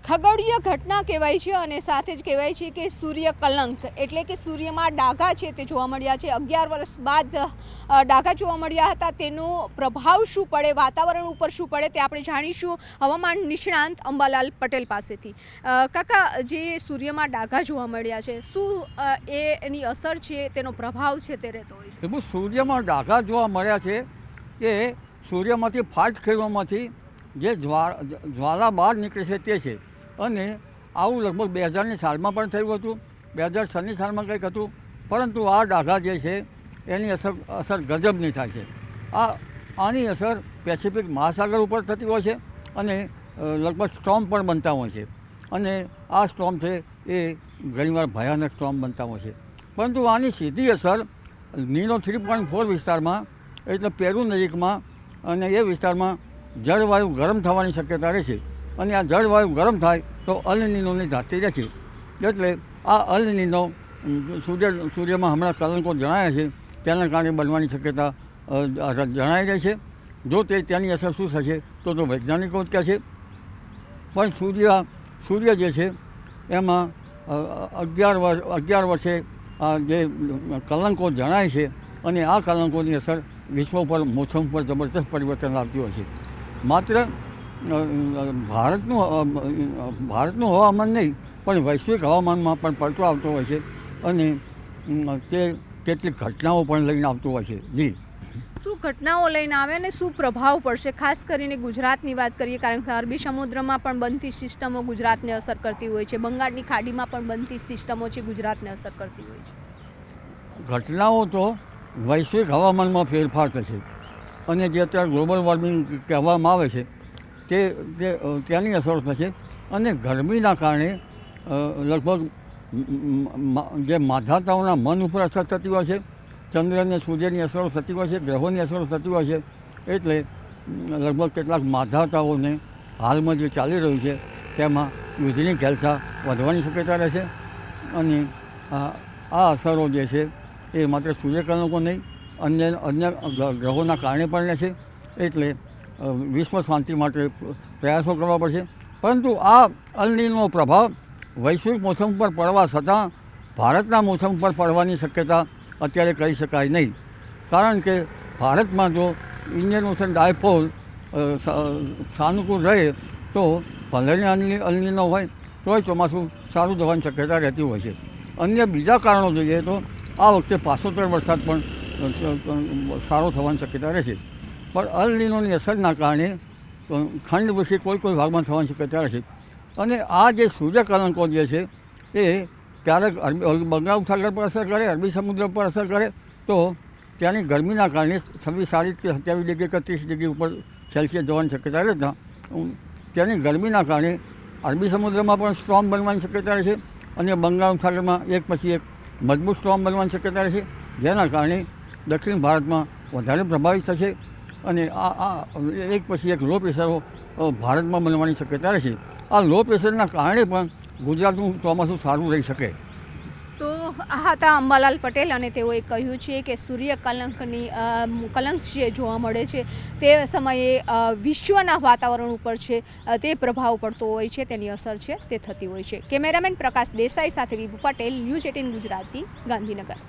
ખગોળીય ઘટના કહેવાય છે અને સાથે જ કહેવાય છે કે સૂર્ય કલંક એટલે કે સૂર્યમાં ડાઘા છે તે જોવા મળ્યા છે। 11 વર્ષ બાદ ડાઘા જોવા મળ્યા હતા। તેનો પ્રભાવ શું પડે, વાતાવરણ ઉપર શું પડે તે આપણે જાણીશું હવામાન નિષ્ણાંત અંબાલાલ પટેલ પાસેથી। કાકા, જે સૂર્યમાં ડાઘા જોવા મળ્યા છે, શું એની અસર છે, તેનો પ્રભાવ છે તે રહેતો હોય છે? સૂર્યમાં ડાઘા જોવા મળ્યા છે કે સૂર્યમાંથી ફાટ ખેડવામાંથી જે જ્વાલા બહાર નીકળે છે તે છે। અને આવું લગભગ 2000ની સાલમાં પણ થયું હતું, 2006ની સાલમાં કંઈક હતું, પરંતુ આ ડાઘા જે છે એની અસર ગજબની થાય છે। આની અસર પેસિફિક મહાસાગર ઉપર થતી હોય છે અને લગભગ સ્ટોર્મ પણ બનતા હોય છે। અને આ સ્ટોર્મ છે એ ઘણીવાર ભયાનક સ્ટોર્મ બનતા હોય છે। પરંતુ આની સીધી અસર નીનો 3.4 વિસ્તારમાં એટલે પેરુ નજીકમાં અને એ વિસ્તારમાં જળવાયુ ગરમ થવાની શક્યતા રહે છે। અને આ જળવાયુ ગરમ થાય તો અલ નીનોની ધાસ્તી રહે છે। એટલે આ અલ નીનો સૂર્યમાં હમણાં કલંકો જણાયા છે તેના કારણે બનવાની શક્યતા જણાઈ રહી છે। જો તેની અસર શું થશે તો વૈજ્ઞાનિકો જ કહે છે। પણ સૂર્ય જે છે એમાં 11 વર્ષે જે કલંકો જણાય છે અને આ કલંકોની અસર વિશ્વ પર મોસમ પર જબરદસ્ત પરિવર્તન લાવતી હોય છે। માત્ર ભારતનું હવામાન નહીં પણ વૈશ્વિક હવામાનમાં પણ પડતો આવતો હોય છે અને તે કેટલીક ઘટનાઓ પણ લઈને આવતો હોય છે। જી, શું ઘટનાઓ લઈને આવે અને શું પ્રભાવ પડશે? ખાસ કરીને ગુજરાતની વાત કરીએ, કારણ કે અરબી સમુદ્રમાં પણ બનતી સિસ્ટમો ગુજરાતને અસર કરતી હોય છે, બંગાળની ખાડીમાં પણ બનતી સિસ્ટમો છે ગુજરાતને અસર કરતી હોય છે। ઘટનાઓ તો વૈશ્વિક હવામાનમાં ફેરફાર થશે અને જે અત્યારે ગ્લોબલ વોર્મિંગ કહેવામાં આવે છે તેની અસર થશે। અને ગરમીના કારણે લગભગ જે માધાતાઓના મન ઉપર અસર થતી હોય છે, ચંદ્ર અને સૂર્યની અસરો થતી હોય છે, ગ્રહોની અસરો થતી હોય છે। એટલે લગભગ કેટલાક માધાતાઓને હાલમાં જે ચાલી રહ્યું છે તેમાં યુદ્ધની ઘેલછા વધવાની શક્યતા રહે છે। અને આ અસરો જે છે એ માત્ર સૂર્યકલંકો નહીં અન્ય ગ્રહોના કારણે પણ રહેશે। એટલે વિશ્વ શાંતિ માટે પ્રયાસો કરવા પડશે। પરંતુ આ અલ નીનો પ્રભાવ વૈશ્વિક મોસમ પર પડવા છતાં ભારતના મોસમ પર પડવાની શક્યતા અત્યારે કહી શકાય નહીં। કારણ કે ભારતમાં જો ઇન્ડિયન ઓશન ડાયપોલ સાનુકૂળ રહે તો ભલે અલ નીનો હોય તોય ચોમાસું સારું થવાની શક્યતા રહેતી હોય છે। અન્ય બીજા કારણો જોઈએ તો આ વખતે 75 વરસાદ પણ સારો થવાની શક્યતા રહેશે। પણ અલ નીનોની અસરના કારણે ખંડવૃષ્ટિ કોઈ ભાગમાં થવાની શક્યતા રહેશે। અને આ જે સૂર્યકલંકો જે છે એ ક્યારેક બંગાળ સાગર પર અસર કરે, અરબી સમુદ્ર પર અસર કરે તો ત્યાંની ગરમીના કારણે 26 કે 27 ડિગ્રી કે 30 ડિગ્રી ઉપર સેલ્સિયસ જવાની શક્યતા રહેતા ત્યાંની ગરમીના કારણે અરબી સમુદ્રમાં પણ સ્ટ્રોમ બનવાની શક્યતા રહેશે અને બંગાળ સાગરમાં એક પછી એક મજબૂત સ્ટ્રોમ બનવાની શક્યતા રહેશે, જેના કારણે દક્ષિણ ભારતમાં વધારે પ્રભાવિત થશે અને આ એક પછી એક લો પ્રેશરો ભારતમાં બનવાની શક્યતા રહેશે। આ લો પ્રેશરના કારણે પણ ગુજરાતનું ચોમાસું સારું રહી શકે। તો આ હતા અંબાલાલ પટેલ અને તેઓએ કહ્યું છે કે સૂર્ય કલંક જે જોવા મળે છે તે સમયે વિશ્વના વાતાવરણ ઉપર છે તે પ્રભાવ પડતો હોય છે, તેની અસર છે તે થતી હોય છે। કેમેરામેન પ્રકાશ દેસાઈ સાથે વિભુ પટેલ, ન્યૂઝ 18 ગુજરાતી, ગાંધીનગર।